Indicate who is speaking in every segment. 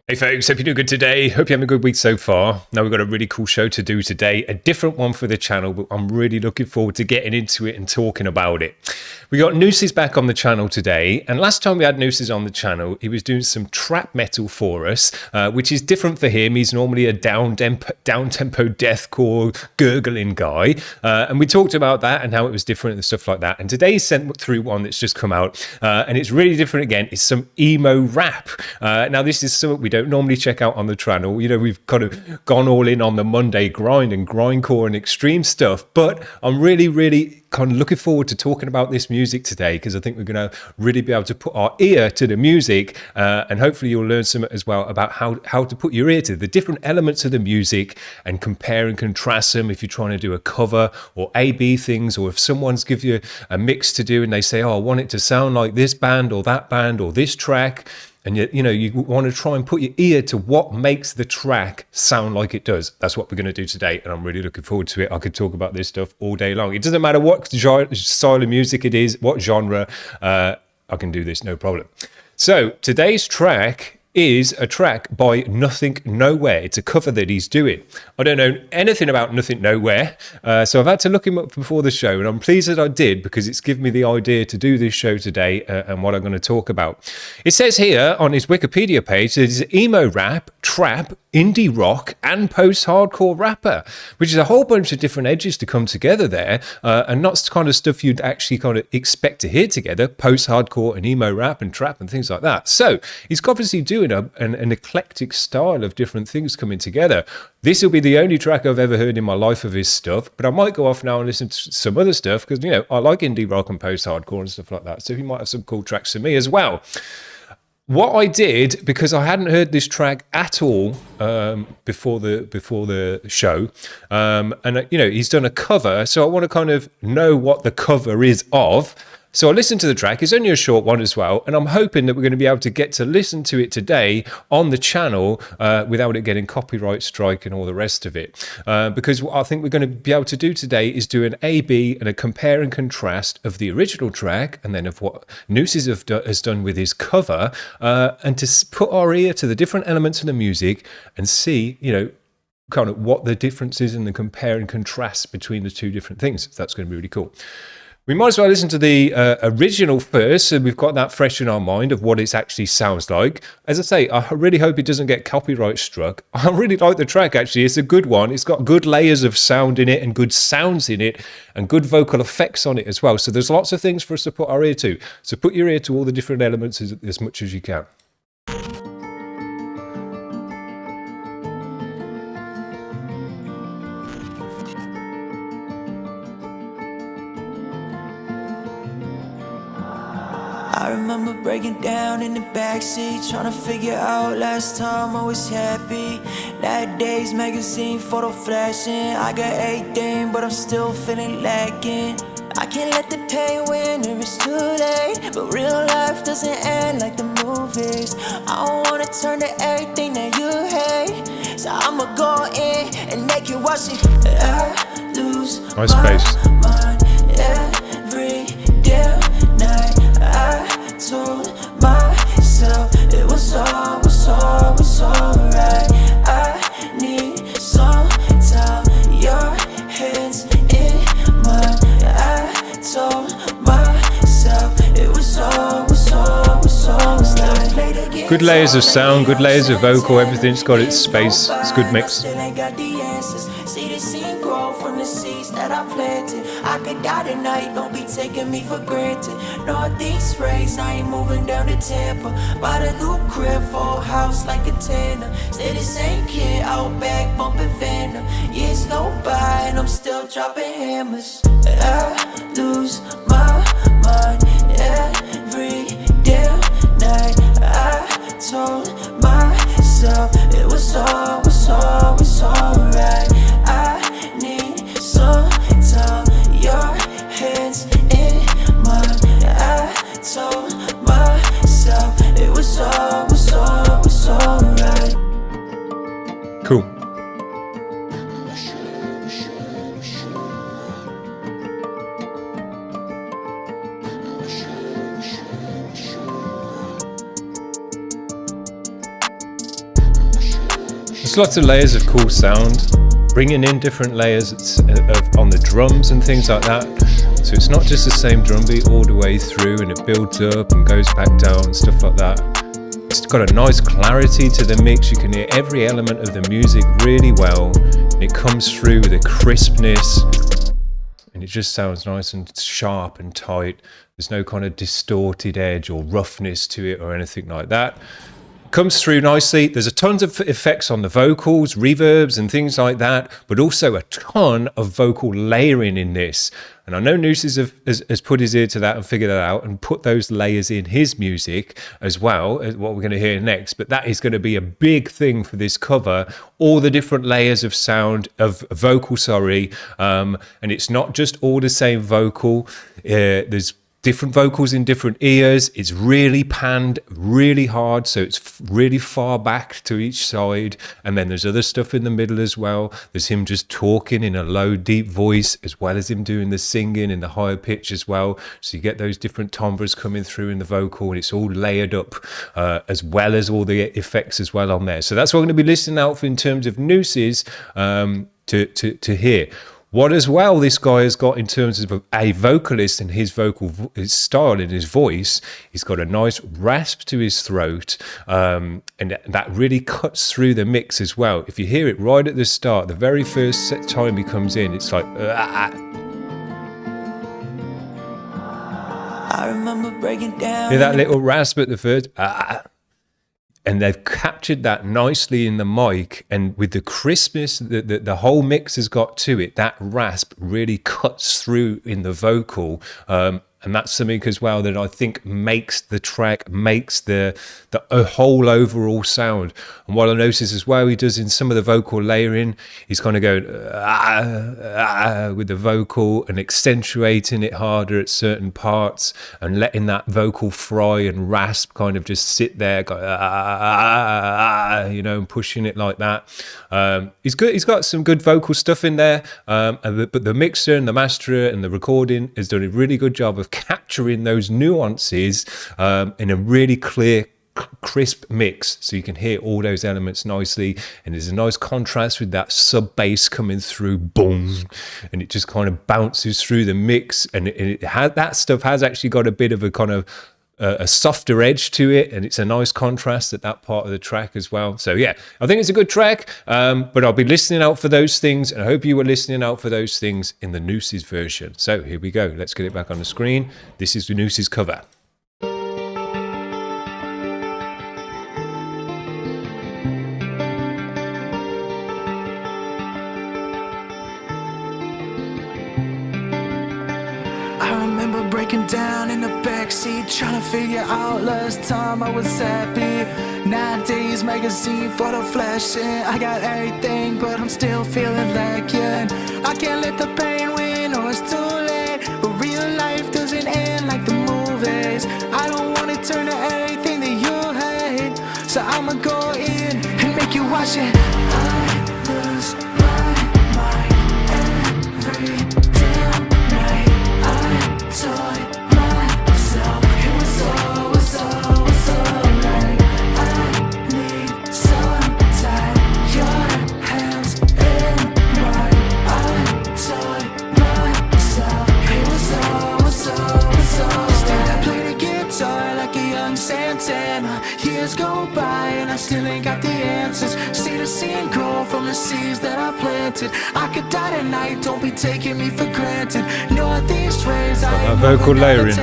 Speaker 1: Hey folks, hope you're doing good today. Hope you're having a good week so far. Now we've got a really cool show to do today, a different one for the channel, but I'm really looking forward to getting into it and talking about it. We got NXXSES back on the channel today, and last time we had NXXSES on the channel, he was doing some trap metal for us, which is different for him. He's normally a down-tempo deathcore gurgling guy, and we talked about that and how it was different and stuff like that. And today he sent through one that's just come out, and it's really different again. It's some emo rap. Now this is something we don't normally check out on the channel. You know, we've kind of gone all in on the Monday grind and grindcore and extreme stuff, but I'm really kind of looking forward to talking about this music today, because I think we're going to really be able to put our ear to the music, and hopefully you'll learn some as well about how to put your ear to the different elements of the music and compare and contrast them if you're trying to do a cover or A-B things, or if someone's give you a mix to do and they say, oh, I want it to sound like this band or that band or this track. And you want to try and put your ear to what makes the track sound like it does. That's what we're going to do today, and I'm really looking forward to it. I could talk about this stuff all day long. It doesn't matter what style of music it is, what genre, I can do this, no problem. So today's track is a track by Nothing Nowhere. It's a cover that he's doing. I don't know anything about Nothing Nowhere, so I've had to look him up before the show, and I'm pleased that I did, because it's given me the idea to do this show today and what I'm going to talk about. It says here on his Wikipedia page that he's emo rap, trap, indie rock, and post-hardcore rapper, which is a whole bunch of different edges to come together there, and not the kind of stuff you'd actually kind of expect to hear together, post-hardcore and emo rap and trap and things like that. So he's obviously doing an eclectic style of different things coming together. This will be the only track I've ever heard in my life of his stuff, but I might go off now and listen to some other stuff, because, I like indie rock and post-hardcore and stuff like that, so he might have some cool tracks for me as well. What I did, because I hadn't heard this track at all before the show, and he's done a cover, so I want to kind of know what the cover is of. So I listened to the track. It's only a short one as well, and I'm hoping that we're going to be able to get to listen to it today on the channel without it getting copyright strike and all the rest of it. Because what I think we're going to be able to do today is do an A-B and a compare and contrast of the original track, and then of what NXXSES has done with his cover, and to put our ear to the different elements of the music and see, kind of what the difference is in the compare and contrast between the two different things. That's going to be really cool. We might as well listen to the original first, so we've got that fresh in our mind of what it actually sounds like. As I say, I really hope it doesn't get copyright struck. I really like the track, actually. It's a good one. It's got good layers of sound in it and good sounds in it and good vocal effects on it as well. So there's lots of things for us to put our ear to. So put your ear to all the different elements as much as you can.
Speaker 2: I remember breaking down in the backseat, trying to figure out last time I was happy. Nowadays, magazine photo flashing. I got 18, but I'm still feeling lacking. I can't let the pain win or it's too late, but real life doesn't end like the movies. I don't wanna turn to everything that you hate, so I'ma go in and make you watch it. I lose
Speaker 1: nice space.
Speaker 2: My mind every damn night. I told myself it was alright. I need some time, your hands in mine. I told myself it was alright.
Speaker 1: Good layers of sound, good layers of vocal, everything's got its space. It's a good mix.
Speaker 2: See the scene grow from the seeds that I planted. I could die tonight, don't be taking me for granted. Northeast race, I ain't moving down to Tampa. Bought a new crib, full house like a tenner. Stay the same kid, out back bumping Venom. Years go by and I'm still dropping hammers. I lose my mind every damn night. I told myself it was alright. I need some time, your hands in mine. I told myself it was alright.
Speaker 1: Cool. Just lots of layers of cool sound, bringing in different layers on the drums and things like that. So it's not just the same drum beat all the way through, and it builds up and goes back down and stuff like that. It's got a nice clarity to the mix. You can hear every element of the music really well. It comes through with a crispness, and it just sounds nice and sharp and tight. There's no kind of distorted edge or roughness to it or anything like that. Comes through nicely. There's a tons of effects on the vocals, reverbs and things like that, but also a ton of vocal layering in this. And I know NXXSES has put his ear to that and figured that out and put those layers in his music as well, as what we're going to hear next. But that is going to be a big thing for this cover, all the different layers of sound, of vocal, and it's not just all the same vocal. There's different vocals in different ears. It's really panned really hard, so it's really far back to each side. And then there's other stuff in the middle as well. There's him just talking in a low, deep voice, as well as him doing the singing in the higher pitch as well. So you get those different timbres coming through in the vocal, and it's all layered up, as well as all the effects as well on there. So that's what I'm going to be listening out for in terms of NXXSES to hear. What as well this guy has got in terms of a vocalist and his his style and his voice, he's got a nice rasp to his throat, and that really cuts through the mix as well. If you hear it right at the start, the very first time he comes in, it's like
Speaker 2: I remember breaking down.
Speaker 1: Hear that little rasp at the first and they've captured that nicely in the mic, and with the crispness that the whole mix has got to it, that rasp really cuts through in the vocal, and that's something as well that I think makes the track, makes the whole overall sound. And what I notice as well, he does in some of the vocal layering, he's kind of going with the vocal and accentuating it harder at certain parts and letting that vocal fry and rasp kind of just sit there, go, and pushing it like that. He's good. He's got some good vocal stuff in there, but the mixer and the masterer and the recording has done a really good job of capturing those nuances in a really clear, crisp mix, so you can hear all those elements nicely. And there's a nice contrast with that sub bass coming through, boom, and it just kind of bounces through the mix. And that stuff has actually got a bit of a kind of a softer edge to it, and it's a nice contrast at that part of the track as well. So yeah, I think it's a good track, but I'll be listening out for those things, and I hope you were listening out for those things in the NXXSES version. So here we go, let's get it back on the screen. This is the NXXSES cover.
Speaker 2: Breaking down in the backseat, trying to figure out last time I was happy. 9 days magazine for the flashing. I got everything, but I'm still feeling lacking. I can't let the pain win, or it's too late. But real life doesn't end like the movies. I don't want to turn to anything that you hate, so I'ma go in and make you watch it. I lose my mind every damn night. Told myself it was alright. I need some time, your hands in mine. I told myself it was alright. Still I play the guitar like a young Santana. Years go by and I still ain't got the answers. See the scene grow from the seeds that I planted. I could die tonight, don't be taking me for granted. Northeast rays, I ain't
Speaker 1: vocal layering.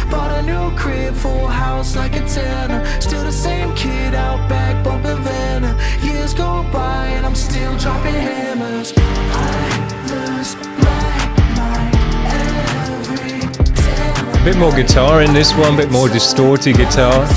Speaker 2: Bought a new crib, full house like a tenor. Still the same kid out back bumping Vanna. Years go by and I'm still dropping hammers. I lose my mind every day.
Speaker 1: A bit more guitar in this one, a bit more distorted guitar.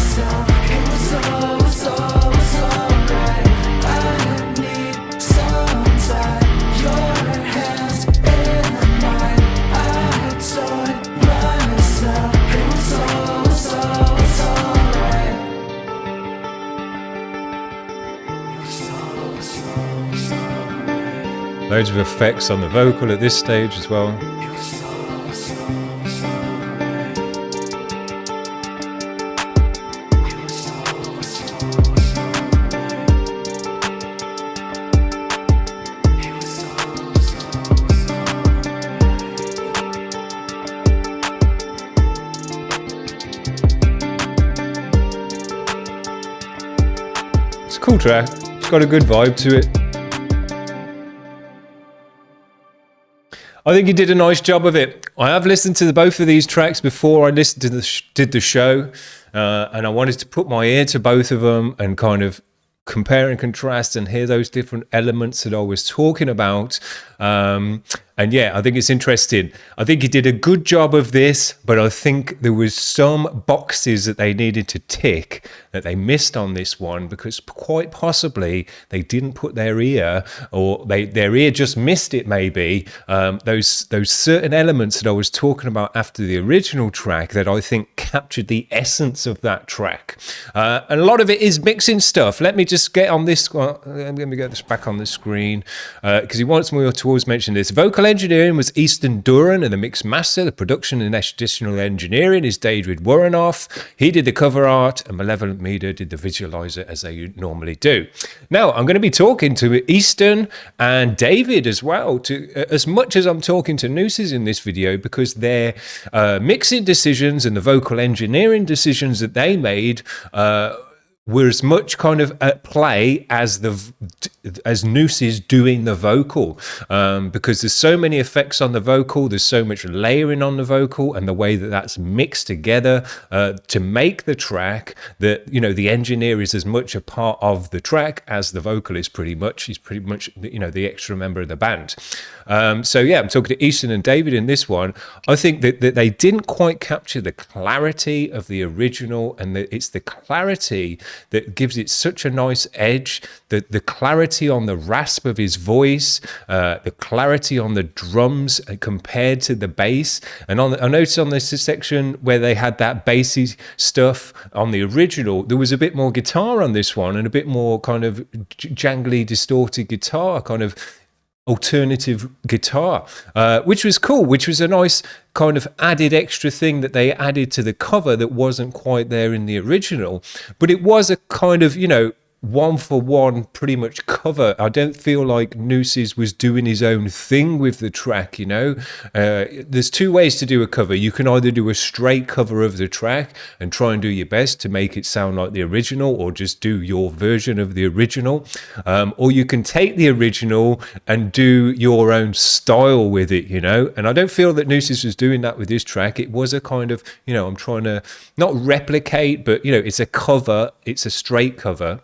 Speaker 1: Loads of effects on the vocal at this stage as well. a cool track. It's got a good vibe to it. I think he did a nice job of it. I have listened to both of these tracks before I listened to did the show, and I wanted to put my ear to both of them and kind of compare and contrast and hear those different elements that I was talking about. And yeah, I think it's interesting. I think he did a good job of this, but I think there was some boxes that they needed to tick that they missed on this one, because quite possibly they didn't put their ear, or their ear just missed it maybe. Those certain elements that I was talking about after the original track that I think captured the essence of that track. And a lot of it is mixing stuff. Let me just get on this one. I'm going to get this back on the screen because he wants me to always mention this. Vocal engineering was Easton Duran, and the mix master. The production and additional engineering is David Warrenoff. He did the cover art, and Malevolent Media did the visualizer, as they normally do. Now, I'm going to be talking to Easton and David as well, as much as I'm talking to NXXSES in this video, because their mixing decisions and the vocal engineering decisions that they made were as much kind of at play as NXXSES doing the vocal, because there's so many effects on the vocal, there's so much layering on the vocal, and the way that that's mixed together to make the track that, you know, the engineer is as much a part of the track as the vocalist. He's pretty much, you know, the extra member of the band. So yeah, I'm talking to Easton and David in this one. I think that they didn't quite capture the clarity of the original, and it's the clarity that gives it such a nice edge, the clarity on the rasp of his voice, the clarity on the drums compared to the bass. And I noticed on this section where they had that bassy stuff on the original, there was a bit more guitar on this one, and a bit more kind of jangly, distorted guitar, kind of alternative guitar, which was cool, which was a nice kind of added extra thing that they added to the cover that wasn't quite there in the original. But it was a kind of, you know, one for one pretty much cover. I don't feel like NXXSES was doing his own thing with the track, you know. There's two ways to do a cover. You can either do a straight cover of the track and try and do your best to make it sound like the original, or just do your version of the original, or you can take the original and do your own style with it, you know. And I don't feel that NXXSES was doing that with this track. It was a kind of, you know, I'm trying to not replicate, but, you know, it's a cover, it's a straight cover.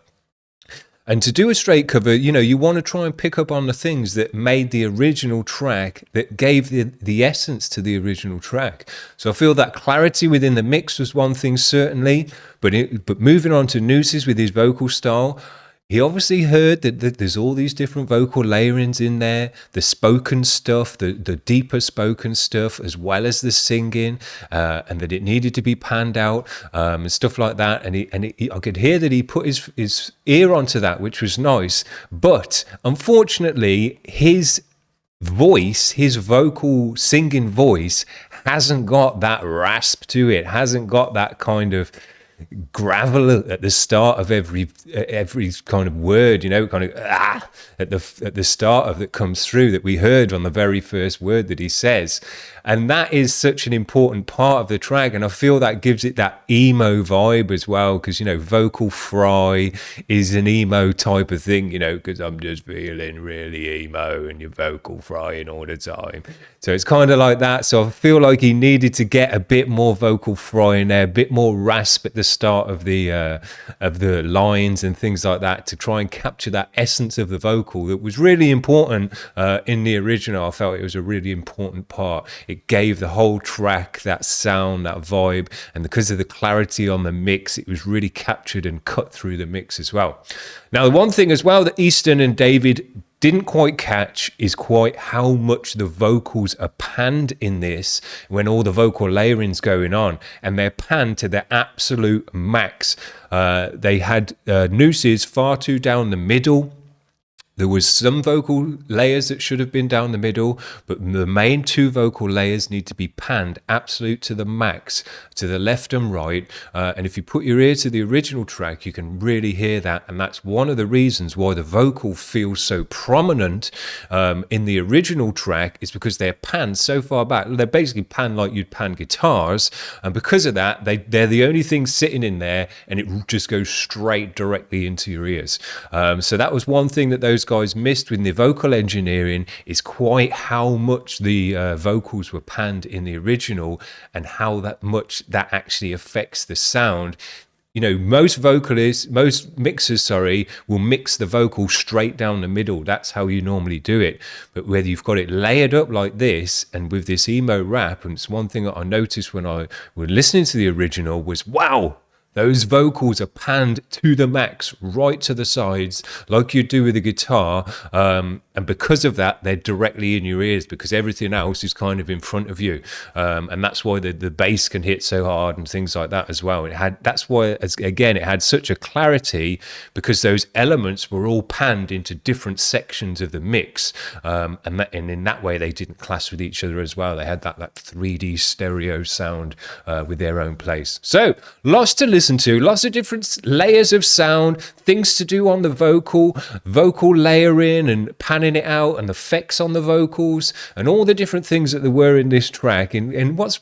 Speaker 1: And to do a straight cover, you know, you want to try and pick up on the things that made the original track, that gave the essence to the original track. So I feel that clarity within the mix was one thing, certainly, but moving on to NXXSES with his vocal style, he obviously heard that there's all these different vocal layerings in there, the spoken stuff, the deeper spoken stuff, as well as the singing, and that it needed to be panned out, and stuff like that. And I could hear that he put his ear onto that, which was nice. But unfortunately, his voice, his vocal singing voice, hasn't got that rasp to it, hasn't got that kind of gravel at the start of every kind of word, you know, kind of at the start of that comes through, that we heard on the very first word that he says. And that is such an important part of the track, and I feel that gives it that emo vibe as well, because, you know, vocal fry is an emo type of thing, you know, because I'm just feeling really emo and you're vocal frying all the time. So it's kind of like that. So I feel like he needed to get a bit more vocal fry in there, a bit more rasp at the start of the lines and things like that, to try and capture that essence of the vocal that was really important in the original. I felt it was a really important part. It gave the whole track that sound, that vibe, and because of the clarity on the mix, it was really captured and cut through the mix as well. Now, the one thing as well that Easton and David didn't quite catch is quite how much the vocals are panned in this when all the vocal layering's going on, and they're panned to their absolute max. They had NXXSES far too down the middle, There was some vocal layers that should have been down the middle, but the main two vocal layers need to be panned absolute to the max, to the left and right. And if you put your ear to the original track, you can really hear that. And that's one of the reasons why the vocal feels so prominent in the original track, is because they're panned so far back. They're basically panned like you'd pan guitars. And because of that, they're the only thing sitting in there, and it just goes straight directly into your ears. So that was one thing that those guys missed with the vocal engineering, is quite how much the vocals were panned in the original, and how that much that actually affects the sound. You know, most mixers, will mix the vocal straight down the middle. That's how you normally do it. But whether you've got it layered up like this, and with this emo rap, and it's one thing that I noticed when I was listening to the original was, wow, those vocals are panned to the max, right to the sides, like you do with a guitar. And because of that, they're directly in your ears, because everything else is kind of in front of you. And that's why the bass can hit so hard and things like that as well. That's why, again, it had such a clarity, because those elements were all panned into different sections of the mix. And in that way, they didn't clash with each other as well. They had that 3D stereo sound with their own place. So lots to listen to, lots of different layers of sound, things to do on the vocal layering and panning it out, and the effects on the vocals, and all the different things that there were in this track. And what's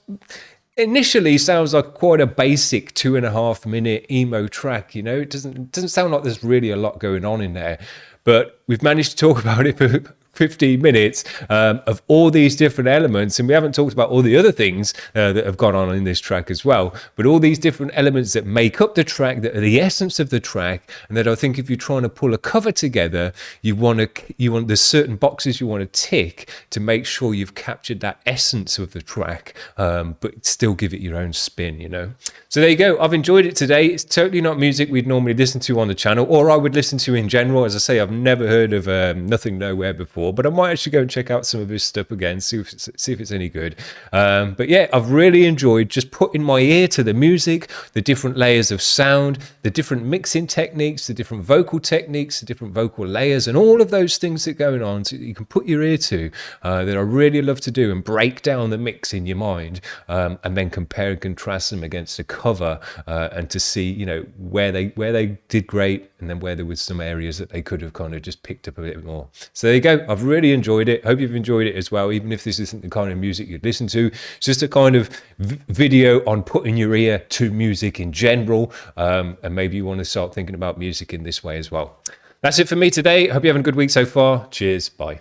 Speaker 1: initially sounds like quite a basic 2.5 minute emo track. You know, it doesn't sound like there's really a lot going on in there, but we've managed to talk about it for 15 minutes of all these different elements, and we haven't talked about all the other things that have gone on in this track as well, but all these different elements that make up the track, that are the essence of the track, and that I think if you're trying to pull a cover together, you want there's certain boxes you want to tick to make sure you've captured that essence of the track, but still give it your own spin, you know. So there you go. I've enjoyed it today. It's totally not music we'd normally listen to on the channel, or I would listen to in general. As I say, I've never heard of Nothing Nowhere before, but I might actually go and check out some of his stuff again, see if it's any good. But yeah, I've really enjoyed just putting my ear to the music, the different layers of sound, the different mixing techniques, the different vocal techniques, the different vocal layers, and all of those things that are going on, so that you can put your ear to, that I really love to do, and break down the mix in your mind, and then compare and contrast them against a cover, and to see, you know, where they did great, and then where there was some areas that they could have kind of just picked up a bit more. So there you go. I've really enjoyed it. Hope you've enjoyed it as well, even if this isn't the kind of music you'd listen to. It's just a kind of video on putting your ear to music in general, and maybe you want to start thinking about music in this way as well. That's it for me today. Hope you're having a good week so far. Cheers. Bye.